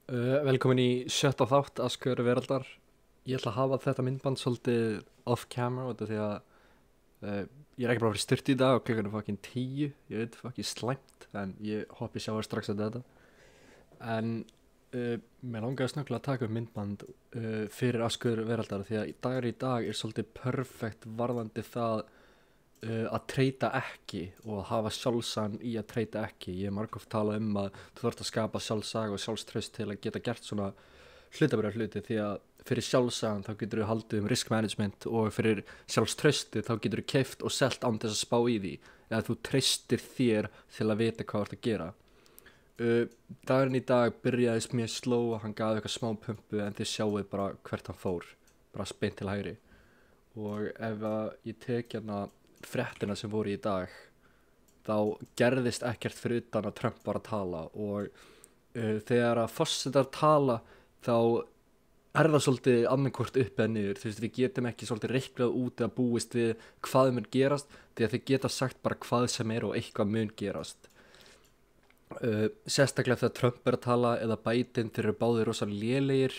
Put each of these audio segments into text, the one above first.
Velkomin í sjötta þátt Askur Veraldar. Ég ætla að hafa þetta myndband svolítið off-camera út af því að ég er ekki bara fyrir styrt í dag og klukkan er fucking 10. Ég veit fucking slæmt en ég hoppi sjávar strax að þetta. En mér langaði snögglega að taka upp myndband fyrir Askur Veraldar því að dagur í dag er svolítið perfekt varðandi það að treyta ekki og að hafa sjálfsagan í að treyta ekki. Ég hef margoft talað að þú þarft að skapa sjálfsaga og sjálfstraust til að geta gert svona hluti því að fyrir sjálfsagan þá getur þú haldið risk management og fyrir sjálfstrausti þá getur þú keypt og selt án þess að spá í því eða þú treystir þér til að vita hvað þú ert að gera. Dagurinn í dag byrjaði mjög slow, hann gaf eitthvað smá pumpu en þið sjáuð bara hvert hann fór, bara beint til hægri. Og ef ég tek hérna fréttina sem voru í dag þá gerðist ekkert fyrir utan að Trump var að tala og þegar að forsetar tala þá er það svolítið annarkvort upp eða niður. Þú veist, við getum ekki svolítið reiknað út eða búist við hvað mun gerast því að þið geta sagt bara hvað sem er og eitthvað mun gerast. Sérstaklega þegar Trump er að tala eða Biden, þeir eru báðir rosalega lélegir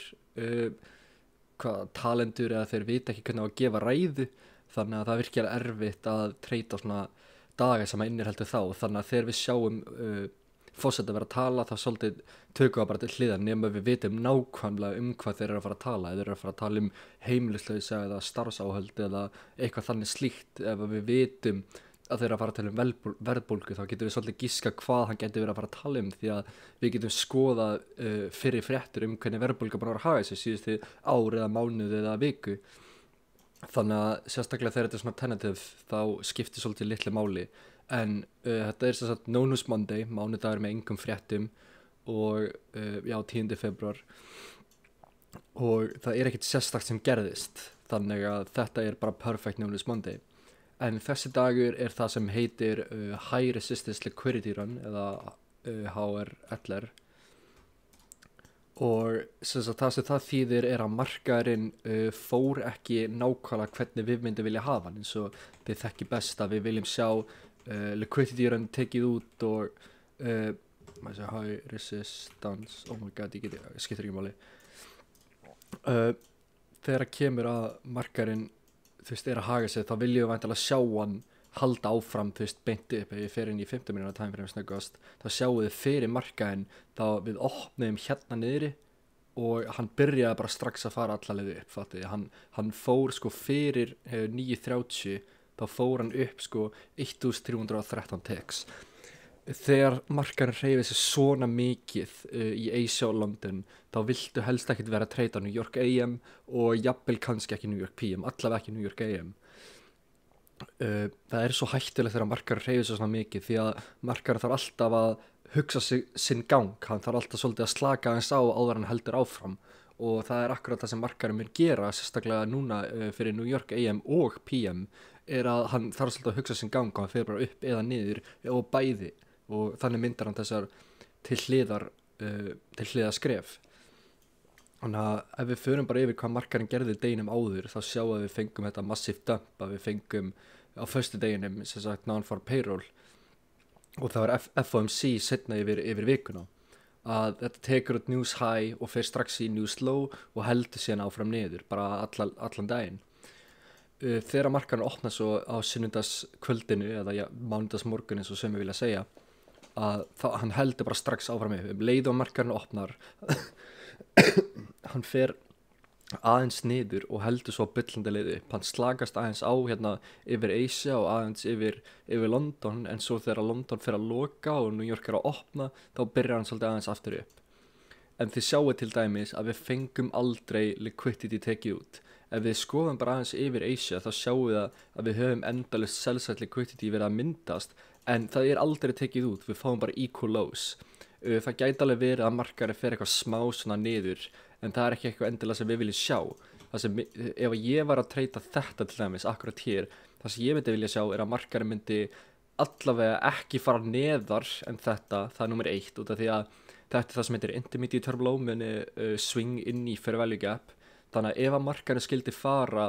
talendur eða þeir vita ekki hvernig á að gefa ræðu. Þannig að það er virkilega erfitt að treyta svona daga sem að innihaldi þá. Þannig að þegar við sjáum forseta vera að tala þá svolítið tökum við bara til hliðar nema við vitum nákvæmlega hvað þeir eru að fara að tala. Þeir eru að fara að tala heimilislausa eða starfsáhöld eða eitthvað þannig slíkt. Ef við vitum að þeir eru að fara að tala verðbólgu þá getum við svolítið giska hvað hann getur verið að fara að tala því að við getum skoðað fyrir fréttur hvernig verðbólga bara var að haga sig síðustu ár eða mánuði eða viku. Þannig að sérstaklega þegar þetta er svona tentative þá skiptir svolítið litlu máli en þetta er sem sagt No News Monday, mánudagur með engum fréttum og 10. febrúar og það er ekkert sérstakt sem gerðist þannig að þetta er bara perfect No News Monday en þessi dagur er það sem heitir High Resistance Liquidity Run eða HRLR og það sem það þýðir er að markaðurinn fór ekki nákvæmlega hvernig við myndum vilja hafa hann eins og þið þekki best að við viljum sjá liquidity run tekið út og high resistance, oh my god, ég skiptir ekki máli þegar kemur að markaðurinn er að haga sig þá viljum við væntanlega sjá hann halda áfram beint upp ef ég fer inn í 15 mínúna timeframe snöggast þá sjáum við fyrir markaðinn þá við opnum hérna niðri og hann byrjaði bara strax að fara alla leið upp fattiði. Hann fór fyrir 9.30 þá fór hann upp 1313 ticks þegar markaðinn hreyfir sig svona mikið í Asia og London þá viltu helst ekkert vera að treyta New York AM og jafnvel kannski ekki New York PM allavega ekki New York AM. Það er svo hættulegt þegar markaður hreyfir sig svona mikið því að markaður þarf alltaf að hugsa sinn gang, hann þarf alltaf svolítið að slaka aðeins á áður hann heldur áfram og það er akkurat það sem markaður mun gera sérstaklega núna fyrir New York AM og PM er að hann þarf svolítið að hugsa sinn gang og hann fer bara upp eða niður og bæði og þannig myndar hann þessar til hliðar skref. Þannig að ef við förum bara yfir hvað markaðurinn gerði deginum áður þá sjáum við fengum þetta massive dump að við fengum á föstu deginum sem sagt non-farm payroll og það var FOMC seinna yfir vikuna að þetta tekur út news high og fer strax í news low og heldur síðan áfram niður bara allan daginn. Þegar markaðurinn opna svo á sunnudagskvöldinu eða mánudagsmorgun eins og sem við vilja segja að hann heldur bara strax áfram yfir leið og markaðurinn opnar hann fer aðeins niður og heldur svo byllandi leið upp. Hann slakast aðeins á hérna yfir Asia og aðeins yfir London en svo þegar London fer að loka og New York er að opna þá byrjar hann svolítið aðeins aftur upp. En þið sjáu til dæmis að við fengum aldrei liquidity tekið út. Ef við skoðum bara aðeins yfir Asia þá sjáum við að við höfum endalaust sell-side liquidity verið að myndast en það er aldrei tekið út, við fáum bara equal lows. Það gæti alveg verið að markaðurinn fer eitthvað smá svona niður en það er ekki eitthvað endilega sem við viljum sjá. Ef ég var að treyta þetta til dæmis akkurat hér, það sem ég myndi vilja sjá er að markaðurinn myndi allavega ekki fara neðar en þetta, það er númer 1 út af því að þetta er það sem heitir intermediate term low muni swing inn í fair value gap þannig að ef að markaðurinn skildi fara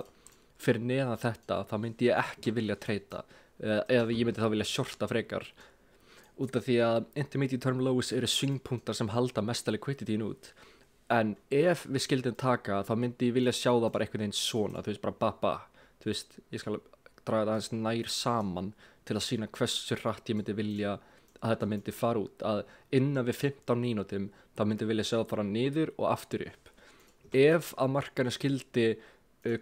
fyrir neðan þetta þá myndi ég ekki vilja treyta eða ég myndi þá vilja shorta frekar út af því að intermediate term lows eru swingpunktar sem halda mesta liquidityin út. En ef við skildum taka þá myndi ég vilja sjá það bara einhvern veginn svona, þú veist, bara þú veist, ég skal draga það aðeins nær saman til að sýna hversu hratt ég myndi vilja að þetta myndi fara út, að innan við 15 mínútum þá myndi ég vilja sjá það fara niður og aftur upp. Ef að markarinn skildi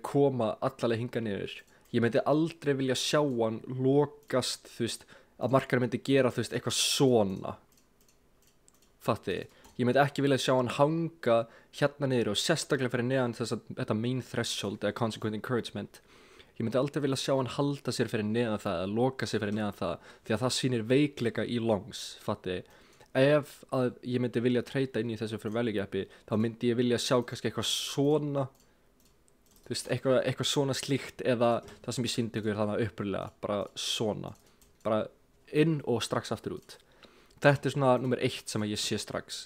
koma allalega hinga niður, ég myndi aldrei vilja sjá hann lokast, þú veist, að markarinn myndi gera, þú veist, eitthvað svona, fatti. Ég myndi ekki vilja sjá hann hanga hérna niður og sérstaklega fyrir neðan þetta main threshold eða consequent encouragement. Ég myndi aldrei vilja sjá hann halda sér fyrir neðan það eða loka sér fyrir neðan það því að það sýnir veikleika í longs, fatti. Ef að ég myndi vilja treyta inn í þessu fyrir value gapi þá myndi ég vilja sjá kannski eitthvað svona, þú veist, eitthvað svona slíkt eða það sem ég sýndi ykkur þannig upprunlega, bara svona, bara inn og strax aftur út. Þetta svona númer 1 sem ég sé strax.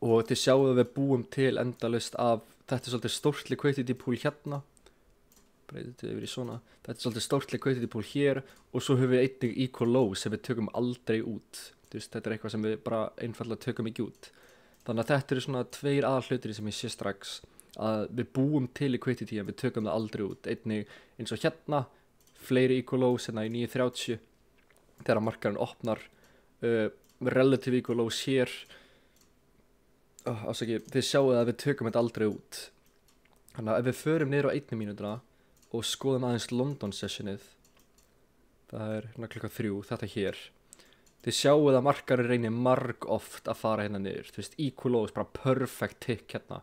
Og þið sjáu að við búum til endalaust af, þetta svolítið stórt liquidity pool hérna, breytið þetta yfir í svona, þetta svolítið stórt liquidity pool hér og svo höfum við einnig equal low sem við tökum aldrei út, þú veist, þetta eitthvað sem við bara einfallega tökum ekki út. Þannig að þetta svona 2 aðalhlutir sem ég sé strax, að við búum til liquidity en við tökum það aldrei út, einnig eins og hérna, fleiri equal lows hérna í 9.30, þegar markarinn opnar, relative equal lows hér, þið sjáu að við tökum þetta aldrei út. Þannig að ef við förum niður á 1 mínútuna og skoðum aðeins London sessionið, það hérna klukkan 3, þetta hér, þið sjáu að markarinn reynir margoft að fara hérna niður, þú veist, equal lows, bara perfect tick hérna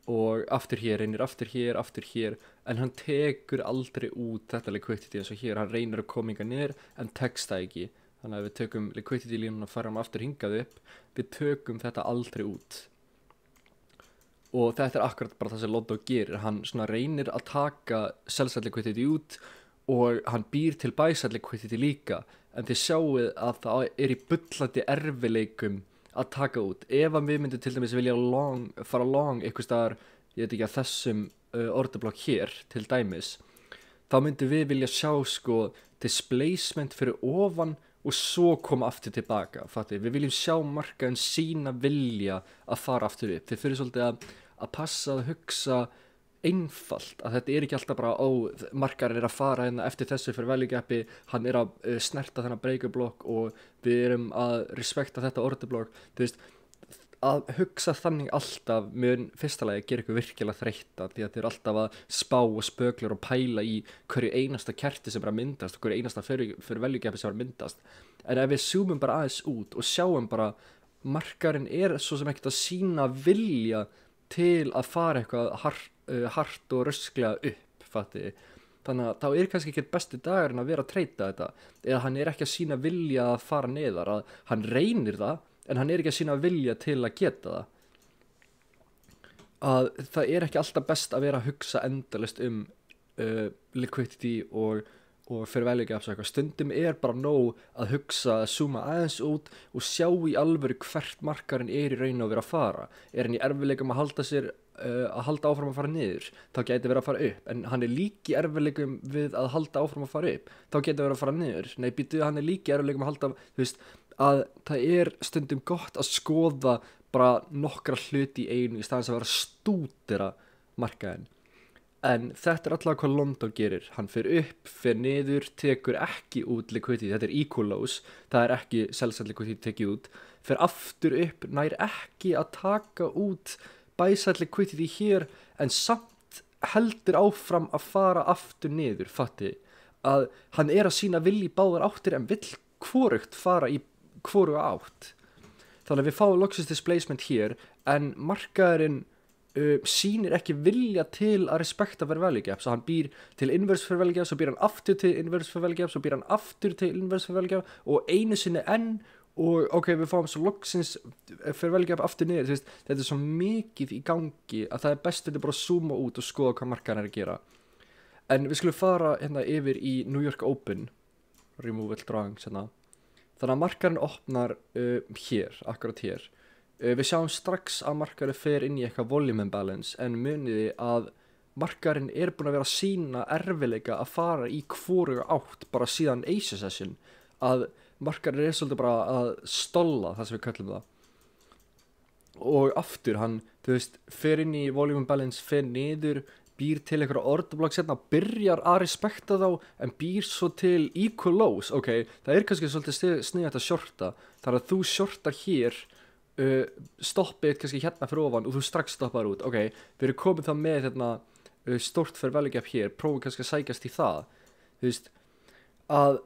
og aftur hér, reynir aftur hér, en hann tekur aldrei út þetta liquidity eins og hér, hann reynir að koma hingað niður en tekst það ekki. Þannig að við tökum liquidity línuna og færum aftur hingað upp, við tökum þetta aldrei út. Og þetta akkurat bara það sem Lotto gerir, hann svona reynir að taka sell-side liquidity út og hann býr til buy-side liquidity líka, en þið sjáuð að það í bullandi erfileikum að taka út. Ef við myndum til dæmis vilja fara long eitthvað staðar, ég veit ekki að þessum orderblokk hér til dæmis, þá myndum við vilja sjá sko displacement fyrir ofan og svo koma aftur tilbaka, fattu. Við viljum sjá markaðinn sína vilja að fara aftur upp. Þið fyrir svolítið að passa að hugsa einfalt, að þetta ekki alltaf bara markaðinn að fara hérna eftir þessu fyrir value gapi, hann að snerta þennan breakerblokk og við erum að respekta þetta orderblokk, þú veist, að hugsa þannig alltaf mun fyrsta lagi gera ykkur virkilega þreytta því að þið alltaf að spá og spöklur og pæla í hverju einasta kerti sem að myndast og hverju einasta fyrir value gapi sem að myndast. En ef við zoomum bara aðeins út og sjáum bara markarinn svo sem ekkert að sína vilja til að fara eitthvað hart og rösklega upp, fatti. Þannig að þá kannski ekki besti dagurinn að vera að treyta þetta eða hann ekki að sína vilja að fara neðar, að hann reynir það en hann ekki að sína vilja til að geta það. Að það ekki alltaf best að vera að hugsa endalaust liquidity og fyrir value gaps og eitthvað. Stundum bara nóg að hugsa, að zooma aðeins út og sjá í alvöru hvert markarinn í raun og vera að fara. Hann í erfiðleikum að halda áfram að fara niður, þá gæti verið að fara upp, en hann líka í erfiðleikum við að halda áfram að fara upp, þá gæti verið að fara niður. Nei, hann líka í erfiðleikum að halda, þú veist, að það stundum gott að skoða bara nokkra hluti í einu í staðins að vera að stúdera markaðinn. En þetta alltaf hvað London gerir, hann fer upp, fer niður, tekur ekki út liquidity, þetta equal lows, það ekki sell-side liquidity tekið út, fer aftur upp, nær ekki að taka út buy-side liquidity hér, en samt heldur áfram að fara aftur niður, fatti, að hann að sína vilja í báðar áttir en vill hvorugt fara í hvoruga átt. Þannig að við fáum loksins displacement hér, en markaðurinn sýnir ekki vilja til að respekta fair value gap, svo hann býr til inverse fair value gap, svo býr hann aftur til inverse fair value gap, svo býr hann aftur til inverse fair value gap og einu sinni enn og við fáum svo loksins fair value gap aftur niður, þú veist, þetta svo mikið í gangi að það best bara að zooma út og skoða hvað markaðurinn að gera. En við skulum fara hérna yfir í New York Open, removal drawings hérna. Þannig að markaðurinn opnar hér, akkurat hér. Við sjáum strax að markaðurinn fer inn í eitthvað volume imbalance, en muniði að markaðurinn búin að vera að sýna erfiðleika að fara í hvoruga átt bara síðan Asia session, að markaðurinn svolítið bara að stolla það sem við kallum það. Og aftur hann, þú veist, fer inn í volume balance, fer niður, býr til einhverja orderblokk setna, byrjar að respekta þá en býr svo til equal lows. Ok, það kannski svolítið sniðugt að shorta, þar að þú shortar hér, stoppið kannski hérna fyrir ofan og þú strax stoppar út. Ok, við erum komið þá með hérna, stórt fair value gap hér, prófum kannski að sækjast í það. Þú veist, að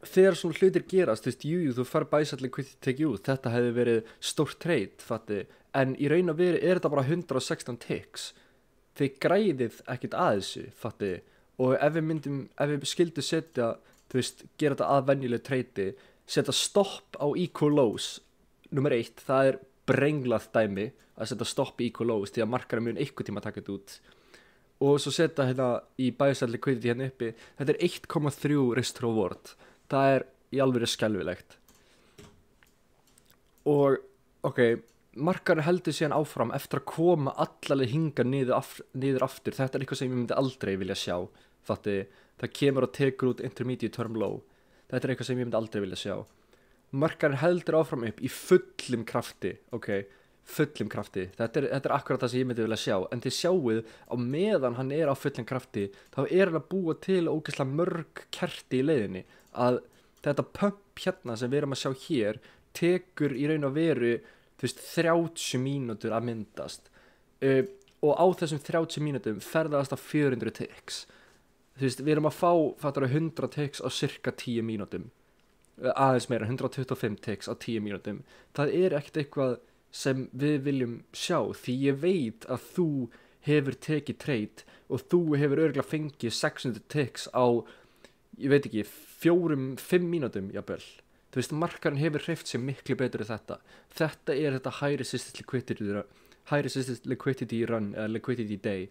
þegar svona hlutir gerast, þú veist, þú fær buy-side liquidity take út, þetta hefði verið stórt trade, fatti, en í raun og veru þetta bara 116 ticks. Þið græðið ekkert að þessu, fatti, og ef við skildum setja, þú veist, gera þetta að venjulegu trade, setja stopp á equal lows, nummer 1, það brenglað dæmi að setja stopp í equal lows, því að markarar mun einhver tíma taka þetta út. Og svo setja hérna í buy-side liquidity hérna uppi, þetta 1,3 risk to reward. Það í alveg skelfilegt. Og, ok, markaðurinn heldur síðan áfram eftir að koma allavega hinga niður aftur. Þetta eitthvað sem ég myndi aldrei vilja sjá. Fatti, það kemur og tekur út intermediate term low. Þetta eitthvað sem ég myndi aldrei vilja sjá. Markaðurinn heldur áfram upp í fullum krafti, ok, fullum krafti. Þetta akkurat það sem ég myndi vilja sjá. En þið sjáuð, á meðan hann á fullum krafti, þá hann að búa til ógeðslega mörg kerti í leiðinni. Að þetta pump hérna sem við erum að sjá hér tekur í raun og veru, þú veist, 30 mínútur að myndast, og á þessum 30 mínútum ferðast að 400 ticks. Þú veist, við erum að fá 100 ticks á cirka 10 mínútum, aðeins meira, 125 ticks á 10 mínútum. Það ekkert eitthvað sem við viljum sjá, því ég veit að þú hefur tekið trade og þú hefur örugglega fengið 600 ticks á, ég veit ekki, 4-5 mínútum, jafnvel. Þú veist, markaðurinn hefur hreyft sig miklu betur í þetta. Þetta þetta high resistance liquidity run, eða liquidity day,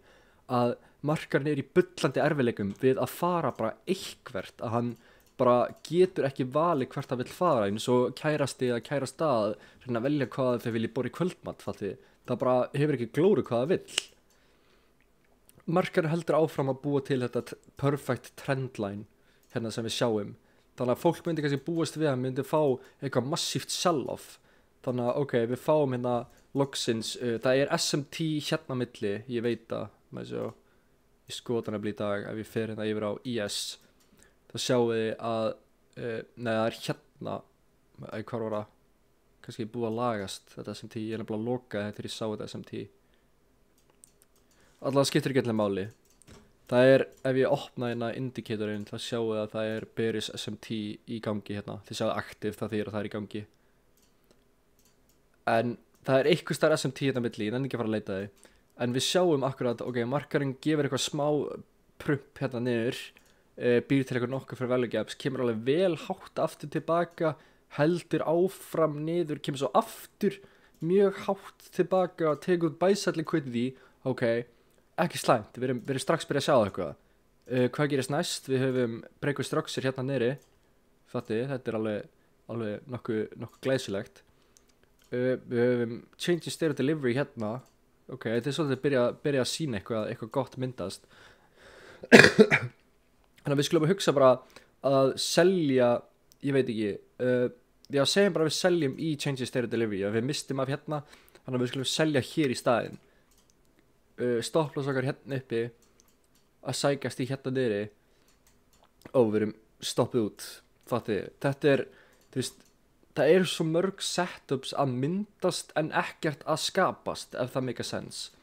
að markaðurinn í bullandi erfiðleikum við að fara bara eitthvert, að hann bara getur ekki valið hvert að vill fara, eins og kærasti eða kærastað, reyna að velja hvað þau vilja borða í kvöldmat, fatti. Það bara hefur ekki glóru hvað það vill. Markaðurinn heldur áfram að búa til þetta perfect trendline, hérna sem við sjáum. Þannig að fólk myndi kannski búast við að myndi fá eitthvað massíft sell-off. Þannig að ok, við fáum hérna loksins, það SMT hérna milli, ég veit það, maður sjá, ég skoða nefnilega í dag, ef ég fer hérna yfir á IS, þá sjáum við að, neða það hérna, hvað var það, kannski búið að lagast þetta SMT, ég nefnilega að loka þetta þegar ég sá þetta SMT. Alltaf skiptir ekki allir máli. Það ef ég opna hérna indicatorinn, þá sjáu að það bearish SMT í gangi hérna. Þið sjáu active, það þýðir að það í gangi. En það eitthvað stær SMT hérna milli, ég nenni ekki að fara að leita því. En við sjáum akkurat, ok, markaðurinn gefur eitthvað smá prump hérna niður, býr til eitthvað nokkuð fyrir value gaps, kemur alveg vel hátt aftur tilbaka, heldur áfram niður, kemur svo aftur mjög hátt tilbaka, tekur út buy-side liquidity, ok, ekki slæmt, við erum strax byrjað að sjá eitthvað. Hvað gerist næst? Við höfum break structure hérna niðri, fatti, þetta alveg nokkuð glæsilegt. Við höfum change in state of delivery hérna, ok, þetta svolítið byrja að sína eitthvað gott myndast. Þannig að við skulum að hugsa bara að selja, ég veit ekki, já, segjum bara að við seljum í change in state of delivery, að við mistum af hérna, þannig að við skulum selja hér í staðinn. Stopploss okkar hérna uppi að sækjast í hérna niðri og við erum stoppið út, fatti. Þetta þú veist, það svo mörg setups að myndast en ekkert að skapast, ef það make sense.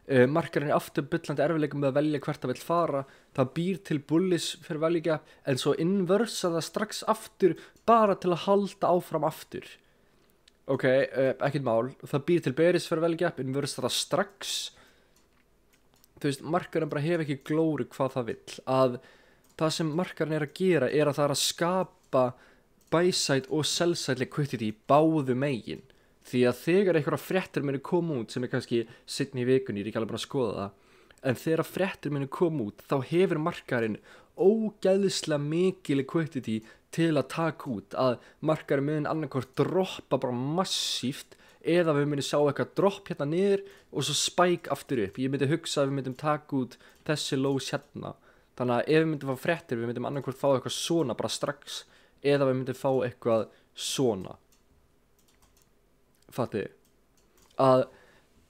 Markaðurinn aftur bullandi erfiðleikum með að velja hvert það vill fara, það býr til bullish fyrir value gap, en svo inversa það strax aftur bara til að halda áfram aftur. Ok, ekkert mál, það býr til bearish fyrir value gap, inversa það strax. Þú veist, markaðurinn bara hefur ekki glóru hvað það vill. Að það sem markaðurinn að gera að það að skapa buy-side og sell-side liquidity báðu megin. Því að þegar einhverja fréttir muni koma út, sem kannski seinni í vikunni, ég ekki alveg bara að skoða það, en þegar fréttir muni koma út, þá hefur markaðurinn ógeðslega mikið liquidity til að taka út. Að markaðurinn muni annarkvort droppa bara massíft, eða við myndum sjá eitthvað dropp hérna niður og svo spike aftur upp. Ég myndi hugsa að við myndum taka út þessi lows hérna. Þannig að ef við myndum fá fréttir, við myndum annarkvort fá eitthvað svona bara strax, eða við myndum fá eitthvað svona, fattiði, að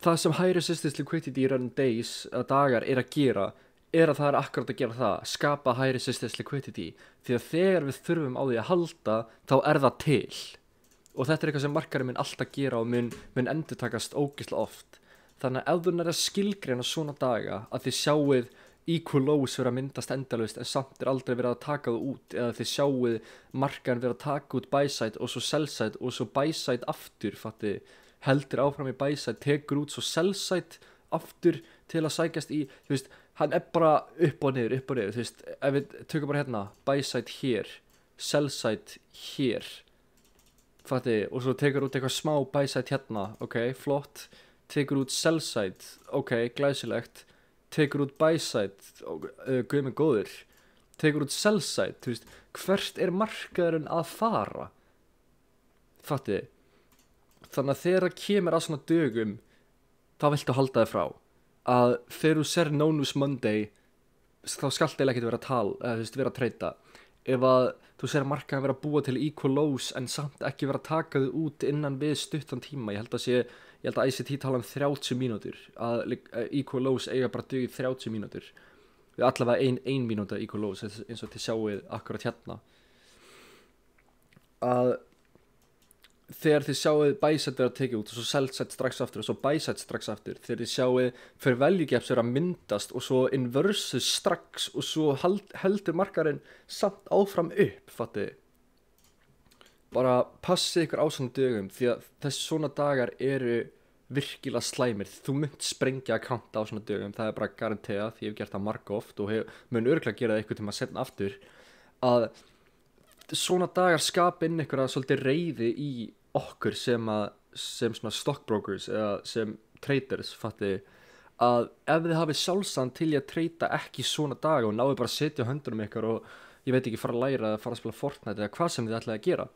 það sem high resistance liquidity run days eða dagar er að gera er að það er akkurat að gera það, skapa high resistance liquidity, því að þegar við þurfum á því að halda þá er það til, og þetta er eitthvað sem markaðurinn mun alltaf gera og mun endurtakast ógeðslega oft. Þannig að ef þú nærðu að skilgreina svona daga að þið sjáið equal lows vera að myndast endalaust en samt er aldrei verið að taka það út, eða þið sjáið markaðurinn vera að taka út buy side og svo sell side og svo buy side aftur, fattiði, heldur áfram í buy side, tekur út svo sell side aftur til að sækjast í, þú veist, hann er bara upp og niður, þú veist, ef við tökum bara hérna, buy side hér, sell side hér, fattiði, og svo tekur út eitthvað smá buy side hérna, ok, flott, tekur út sell side, ok, glæsilegt, tekur út buy side, guð mig góður, tekur út sell side, þú veist, hvert er markaðurinn að fara, fattiði, þannig að þegar það kemur að svona dögum, þá viltu halda þig frá, að þegar þú ser no news Monday, þá skalt eiginlega ekki vera að tala, eða þú veist, vera að treyta, ef að þú ser markaðurinn vera að búa til equal lows en samt ekki vera að taka þau út innan við stuttan tíma, ég held að ICT tala 30 mínútur, að equal lows eiga bara dugið 30 mínútur, við allavega ein mínúta equal lows, eins og þið sjáuð akkurat hérna, að þegar þið sjáuð buy side vera að tekið út og svo sell side strax aftur og svo buy side strax aftur, þegar þið sjáuð fair value gaps vera að myndast og svo inversus strax og svo heldur markaðurinn samt áfram upp, fattiði, bara passið ykkur á svona dögum, því að þessi svona dagar eru virkilega slæmir, þú munt sprengja akkánta á svona dögum, það er bara garanterað, því ég hef gert það margoft og mun örugglega gera það eitthvað tíma seinna aftur, að svona dagar skapa inn einhverja svolítið reiði í okkur sem svona stockbrokers eða sem traders, fattiði, að ef þið hafið sjálfsagt til í að treyta ekki svona daga og náðu bara að setja á höndunum ykkur og ég veit ekki, fara að læra eða fara að spila Fortnite eða hvað sem þið ætlaði að gera,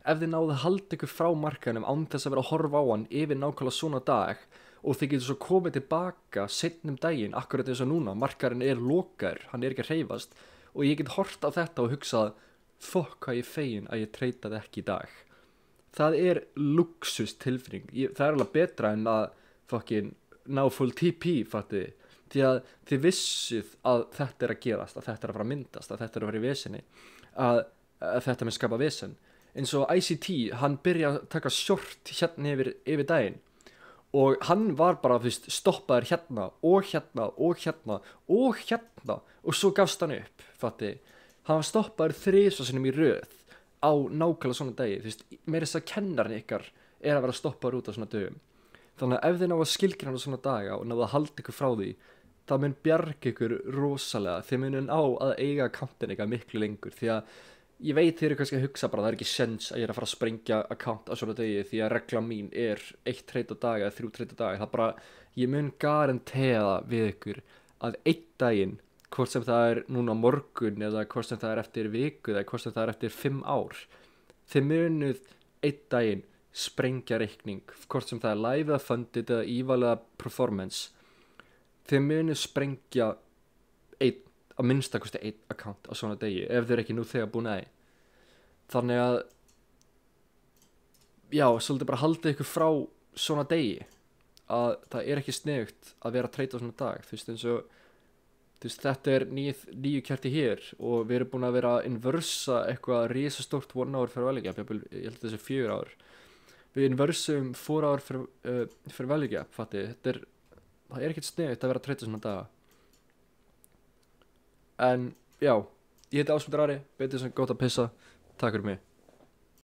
ef þið náðu að halda ykkur frá markaðinum án þess að vera að horfa á hann yfir nákvæmlega svona dag og þið getur svo komið tilbaka seinum daginn, akkurat eins og núna, markaðurinn er lokaður, hann er ekki að hreyfast og ég get hort á þetta og hugsað, fokk hvað ég fegin að ég treytaði ekki í dag. Það er luxus tilfinning, það er alveg betra en að fokkin ná full TP, fattiði, því að þið vissuð að þetta er að gerast, að þetta er að fara að myndast, að þetta er að fara í vesinni, að þetta með skapa vesen. Eins og ICT, hann byrja að taka short hérna yfir daginn og hann var bara, þú veist, stoppaður hérna og hérna og hérna og hérna og svo gafst hann upp, fattiði. Hann var stoppaður 3 sinnum í röð á nákvæmlega svona degi, þú veist, meira þess að kennarinn ykkar er að vera stoppaður út á svona dögum. Þannig að ef þið ná að skilgreina svona daga og ná að halda ykkur frá því, það mun bjarga ykkur rosalega, þið munum á að eiga akkántin ykkar miklu lengur, því að ég veit þið eru kannski að hugsa bara að það er ekki sens að ég er að fara að sprengja akkánt á svona degi því að regla mín er 1 trade á dag eða 3 trade á dag, það bara, ég mun garantera við ykkur að einn daginn, hvort sem það er núna morgun eða hvort sem það er eftir viku eða hvort sem það er eftir 5 ár, þið munuð einn daginn sprengja reikning, hvort sem það er live eða funded eða íval eða performance, þið munuð sprengja að minnstakosti 1 account á svona degi ef þið er ekki nú þegar búin að því. Þannig að já, svolítið bara haldið ykkur frá svona degi, að það er ekki sniðugt að vera að treyta á svona dag, þú veist, eins og þetta er nýju kerti hér og við erum búin að vera að inversa eitthvað risastórt 1 hour fyrir value gap, ég held þessi 4 ár, við inversum 4 hour fyrir value gap, fattiði, það er ekkert sniðugt að vera að treyta svona daga. En já, ég heiti Ásmundur Ari, betur sem gott að pissa, takk fyrir mig.